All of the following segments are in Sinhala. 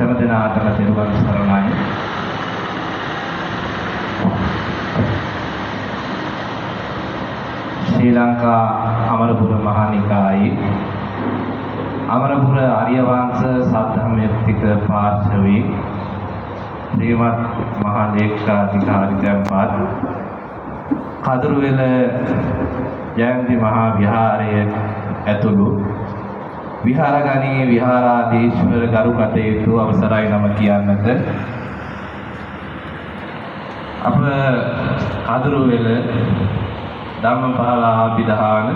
සෑම දිනාටම තෙරුවන් සරණයි. ශ්‍රී ලංකා අමරපුර මහානිකායේ අමරපුර ආර්යවංශ සද්ධර්මයේතික පාර්ශවී ශ්‍රීමත් මහා ලේකකාධිකාරිකයන්පත් කදුරුවෙල ජයන්ති මහා විහාරය ඇතුළු විහාරගණී විහාරාධීශ්වර ගරු කටයුතු අවසරයි නම කියන්නට අප කදුරුවෙල ධම්මපාලා විධාන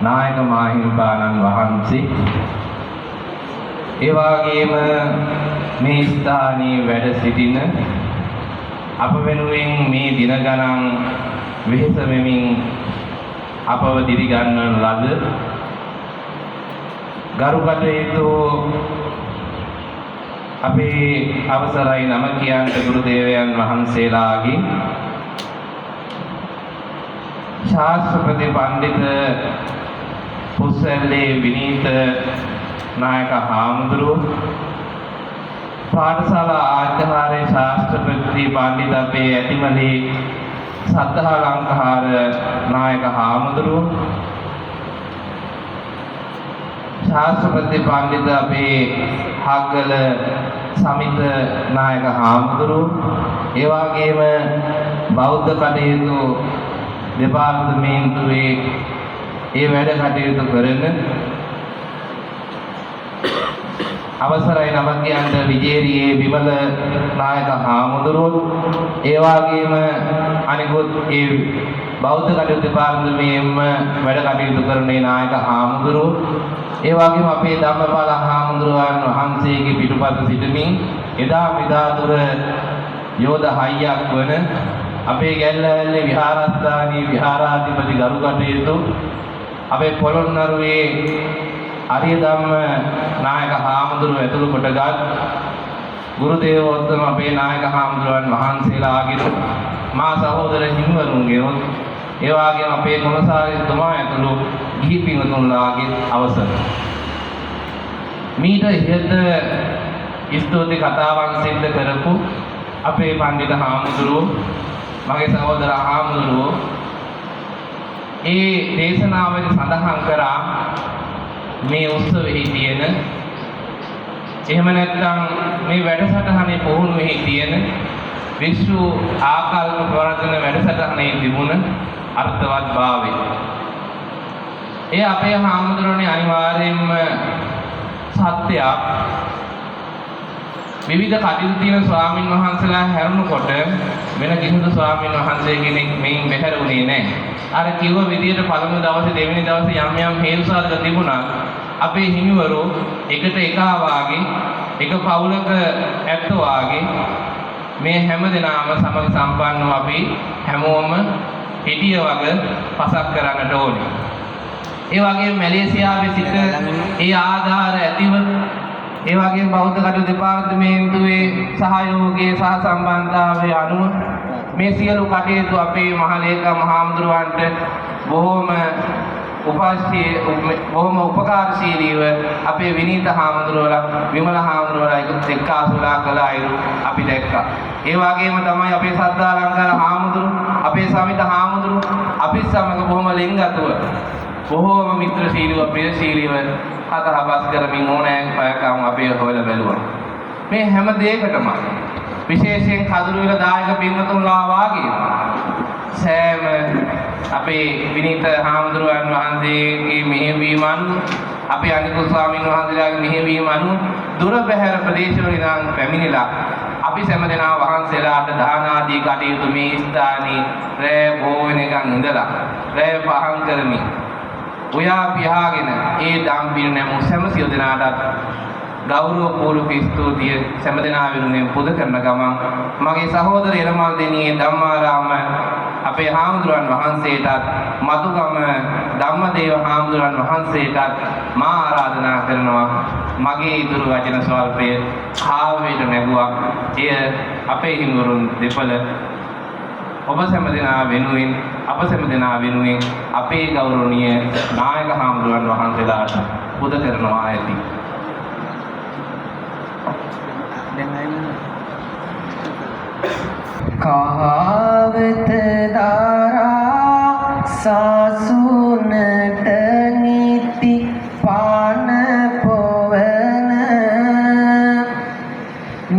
නායක මාහිමිපාණන් වහන්සේ ඒ වගේම මේ ස්ථානයේ වැඩ සිටින අප වෙනුවෙන් මේ දින ගණන් වෙහෙස වෙමින් අපව දිරි ගන්නන ලද ගරු කටයුතු අපේ අවසරයි නම කියන්ට ගුරු දේවයන් වහන්සේලාගේ ශාස්ත්‍රපති පඬිත පුස්සල්ලේ විනීත නායක හාමුදුරුවෝ පාඨශාලා ආචාර්ය ශාස්ත්‍රපති පඬිත අපේ ඇතිමලේ සද්ධා ලංකාර නායක හාමුදුරුවෝ ශාස්ත්‍රපති පඬිත අපේ හග්ගල සමිත නායක හාමුදුරුවෝ ඒ වගේම බෞද්ධ කටයුතු දෙපාර්තමේන්තුවේ ඒ වැඩ කටයුතු කරන අවසරයි නම කියන්ට විජේරියේ විමල නායක හාමුදුරුවෝ ඒ වගේම අනිකුත් ඒ බෞද්ධ කටයුතු දෙපාර්තමේන්තුවේම වැඩ කටයුතු කරන නායක හාමුදුරුවෝ ඒ වගේම අපේ ධම්මපාල හාමුදුරුවන් වහන්සේගේ පිටුපස සිටමින් එදා මෙදා දුර යෝධ හයියක් වන අපේ ගැල්ලැල්ලේ විහාරස්ථානයේ විහාරාධිපති ගරු කටයුතු අපේ පොළොන්නරුවේ ආර්ය ධම්ම නායක හාමුදුරුවෝ ඇතුළු කොටගත් ගුරු දේවෝත්තම අපේ නායක හාමුදුරුවන් වහන්සේලාගේ මා සහෝදර හිමිවරුන්ගේ ඒ වගේම අපේ කොමසාරිස්තුමා ඇතුළු ගිහි පින්වතුන්ලාගේ අවසර මීට ඉහත ස්තුති කතාවන් සිද්ධ කරපු අපේ පඬිත හාමුදුරුවෝ මගේ සහෝදර හාමුදුරුවෝ ඒ දේශනාවේදී සඳහන් කරා මේ උත්සවෙහි තියෙන එහෙම නැත්නම් මේ වැඩසටහනේ පුහුණුවෙහි තියෙන විශ්ව ආකල්ප ප්‍රවර්ධන වැඩසටහනේ තිබුණ අර්ථවත් භාවය. ඒ අපේ හාමුදුරනේ අනිවාර්යයෙන්ම සත්‍යයක්. විවිධ කටයුතු තියෙන ස්වාමින් වහන්සේලා හැරුණකොට වෙන කිසිදු ස්වාමින් වහන්සේ කෙනෙක් මේන් බැහැරුණේ නැහැ. අර කිව්ව විදියට පළමු දවසේ දෙවෙනි දවසේ යම් යම් හේතු සාධක තිබුණා. අපේ හිමිවරු එකට එකා වාගේ එක පවුලක ඇත්තෝ වාගේ මේ හැම දෙනාම සමග සම්පන්නව අපි හැමෝම හිටිය වගේ පසක් කරන්නට ඕනේ. ඒ වගේම මැලේසියාවේ සිට ඒ ආධාර ඇතිව ඒ වගේම බෞද්ධ කටයුතු දෙපාර්තමේන්තුවේ සහයෝගයේ සහ සම්බන්ධතාවයේ අනුව මේ සියලු කටයුතු අපේ මහලේකම් හාමුදුරුවන්ට බොහොම උපකාරශීලීව අපේ විනීත හාමුදුරුවලා විමල හාමුදුරුවලා එක්කාසුලා කළ අයුරු අපි දැක්කා. ඒ වගේම තමයි අපේ සද්ධා ලංකාර හාමුදුරුවෝ අපේ සමිත හාමුදුරුවෝ අපි සමග බොහොම ලෙන්ගතුව බොහෝම මිත්‍රශීලීව ප්‍රියශීලීව කතා බස් කරමින් ඕනෑම පයකම් අපේ හොයලා බැලුවා. මේ හැම දෙයකටම විශේෂයෙන් කදුරුවෙල දායක පින්වතුන්ලා වාගේ සෑම අපේ විනීත හාමුදුරුවන් වහන්සේගේ මෙහෙයවීම අනුව අපේ අනිකුත් ස්වාමීන් වහන්සේලාගේ මෙහෙයවීම අනුව දුර බැහැර ප්‍රදේශවල ඉඳන් පැමිණිලා අපි සෑම දෙනා වහන්සේලාට දාන ආදී කටයුතු මේ ස්ථානයේ රැ බොහෝ වෙනකන් ඉඳලා රැ පහන් කරමින් ඔයා පියාගෙන ඒ දම් පිර නැමු සෑම සිය දෙනාටත් ගෞරව පූර්වක ස්තුතිය සෑම දෙනා වෙනුවෙන් පුද කරන ගමන් මගේ සහෝදර එරමල් දෙනියේ ධම්මාරාම අපේ හාමුදුරන් වහන්සේටත් මතුගම ධම්මදේව හාමුදුරන් වහන්සේටත් මා ආරාධනා කරනවා මගේ ඉදිරි වචන ස්වල්පය කාව්‍යයට නැගුවා. එය අපේ හිමිවරුන් දෙපළ ඔබ සෑම දෙනා වෙනුවෙන් අප සෑම දෙනා වෙනුවෙන් අපේ ගෞරවනීය නායක හාමුදුරන් වහන්සේලාට පුද කරනවා ඇති. කහවත දාරා සාසුනට නිති පාන පොවන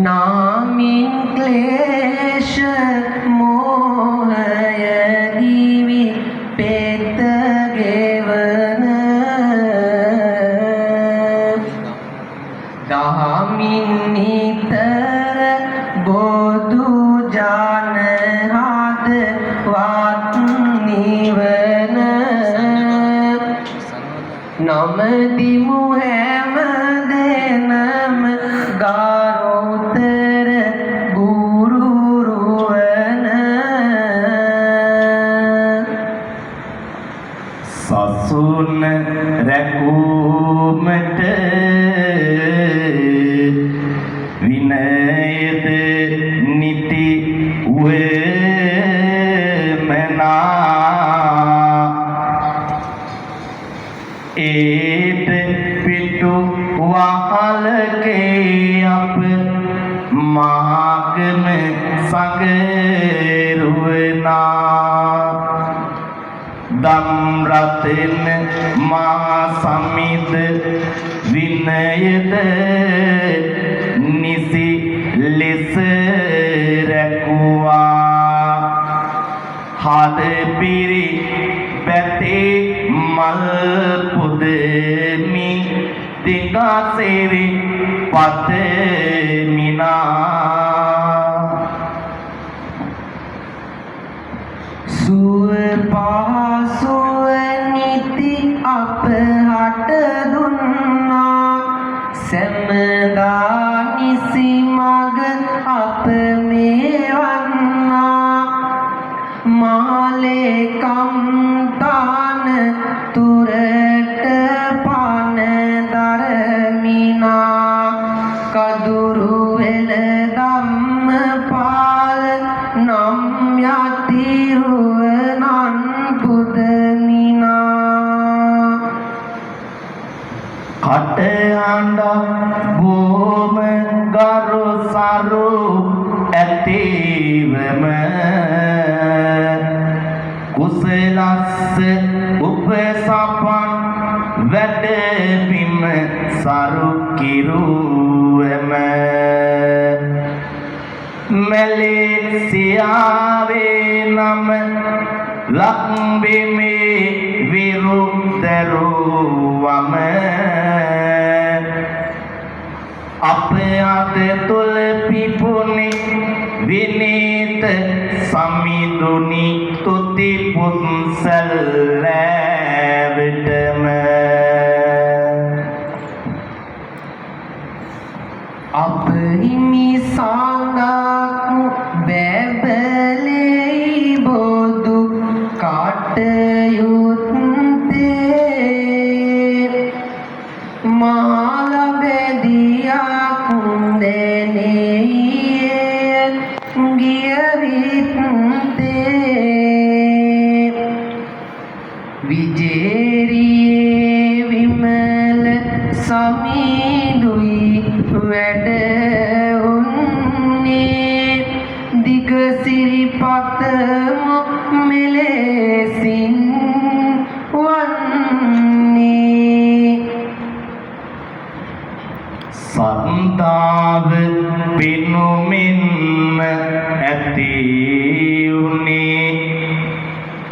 නාමින් ක්ලේශ මෝහය දිවි පෙත ගෙවන දහමින් නිතර බොදු ජාන හද වත් නිවන නමදිමු හැම දෙනම ගාරෝතර ගුරුරුවන සසුන රැකුමට විනයද නිති වේමනා ඒත පිටු වහලකේ අප මාගම සංගරුවනා දම් රතෙන් මහා සමිත විනයද නිසි ලෙස රැකුවා හද පිරි පැතේ මල් පුදමි දිගාසෙරි පතමිනා සුව පහසුව නිති අප හට දුන්නා සැමදා නිසි මග අප මේවන්නා මාලේකම් තාන තුරට පාන දරමිනා කදුරු වෙල ධම්ම පාල නම් යතිරුවනන් පුදමිනා කට අඬ බොම ගරු සරු ඇතිවම කුසලස්ස උපසපන් වැඩ බිම සරු කිරුවම මැලේසියාවේ නම ලක්බිමේ විරුදරුවම අප අද තුල පිපුනි විනීත සමිඳුනි තුති පුත්සල්ලෑවිටම අප හිමි සංගක් බැබලෙයි බොදු කටයුත්තේ මාල බෙදියක් දෙනෙයි ගියවිත්තේ විජේරියේ විමල සමිඳුයි වැඩ උන්නේ දිග සිරිපතම මෙලෙසින් වන්නේ සන්තාව පිනුමින්ම ඇති උනේ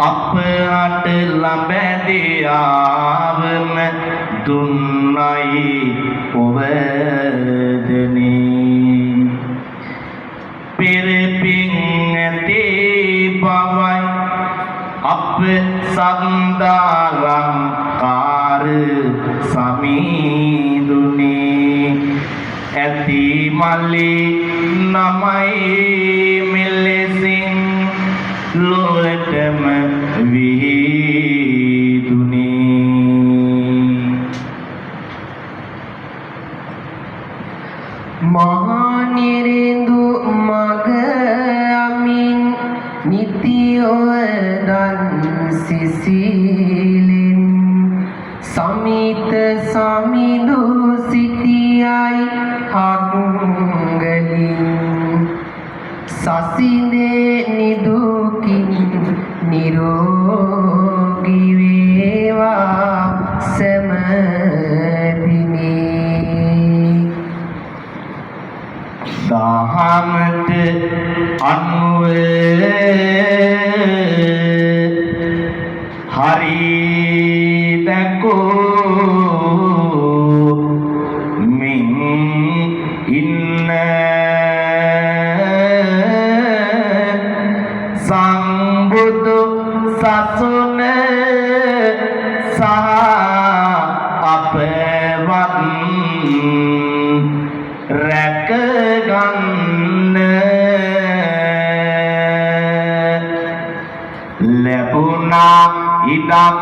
අප අට ලබැදියාවම දුන්නයි ඔවදනී පෙරපින් ඇති බවයි අප සන්දාලංකාර සමීදුනේ ඇති මල්ලි නමයි මෙලෙසින් ලොවටම විහිදුනේ මහා නිරිඳු මග අමින් නිතියව දන් සිසිලෙන් සමිත සමිඳු සිටියයි හක් දැකෝ මින් ඉන්න සම්බුදු සසුන සහ අපවත් රැකගන්න ලැබුණා ඉඩක්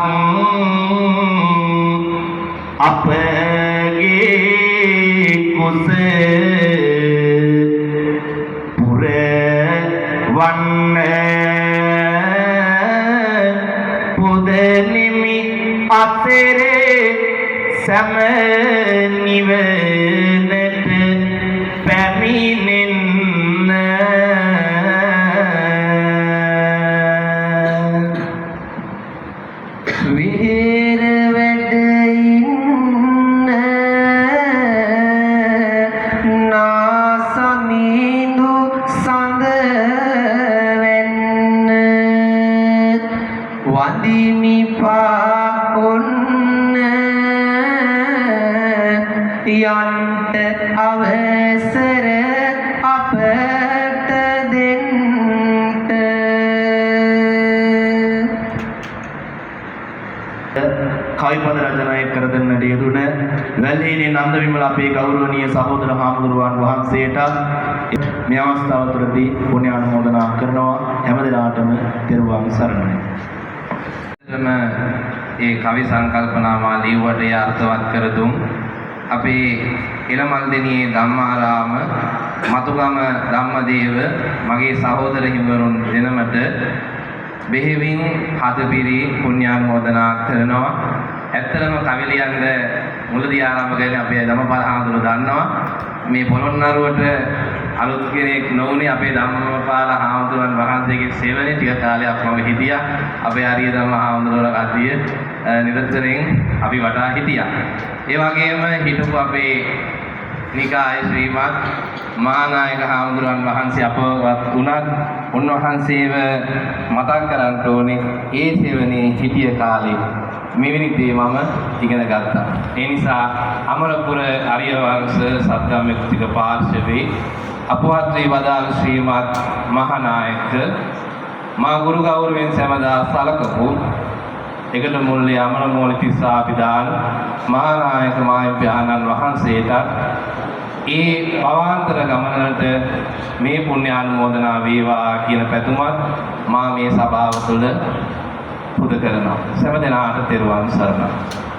අපගේ කුස පුරවන්න පුදනිමි අතරේ සැම නිවනට පැමිණෙන්න විහෙර වැඩ ඉන්න නාසමිඳු සඳ වෙන්න වඳිමි පාකොන්න යන්ට අවසර අපට දෙන්න කවිපද රචනාය කර දෙන්නට යෙදුන වැල්හේනේ නන්ද විමල අපේ ගෞරවනීය සහෝදර හාමුදුරුවන් වහන්සේට මේ අවස්ථාව තුළදී පුණ්‍ය ආනුමෝදනා කරනවා හැම දිනාටම තෙරුවන් සරණයි. ඒ කවි සංකල්පනා මාලියුවට අර්ථවත් කර දුන් අපේ එළමල්දෙණියේ ධම්මාරාම මතුගම ධම්මදේව මගේ සහෝදර හිමිවරුන් දෙනමට බෙහෙවින් හදපිරි පුණ්‍යානුමෝදනා කරනවා. ඇත්තටම කවි ලියන්න මුලදී ආරම්භ කරන්නේ අපේ ධම්මපාල හාමුදුරුවෝ දන්නවා. මේ පොළොන්නරුවට අලුත් කෙනෙක් නොවුනේ අපේ ධම්මපාල හාමුදුරුවන් වහන්සේගේ සේවනයේ ටික කාලයක් මම හිටියා. අපේ ආර්ය ධම්ම හාමුදුරුවෝලා කට්ටිය නිරන්තරයෙන් අපි වටා හිටියා. ඒ වගේම හිටපු අපේ නිකාය ශ්‍රීමත් මහානායක හාමුදුරුවන් වහන්සේ අපවත් වුණත් උන්වහන්සේව මතක් කරන්න ඕනේ. ඒ සෙවණේ හිටිය කාලේ මෙවැනි දේ මම ඉගෙන ගත්තා. ඒ නිසා අමරපුර ආර්ය වංශ සද්ධම්මික පාර්ශවයේ අපවත් වී වදාළ ශ්‍රීමත් මහානායක මා ගුරු ගෞරවයෙන් සමදා සලකපු එකට මුල්ලේ අමර මූල තිස්සාපිදාන මහානායක මාහිම්පාණන් වහන්සේට ඒ පවාන්තර ගමනට මේ පුණ්‍ය ආනුමෝදනා වේවා කියන පැතුමත් මා මේ සභාව තුළ පුද කරනවා. සෑම දිනාට තෙරුවන් සරණයි.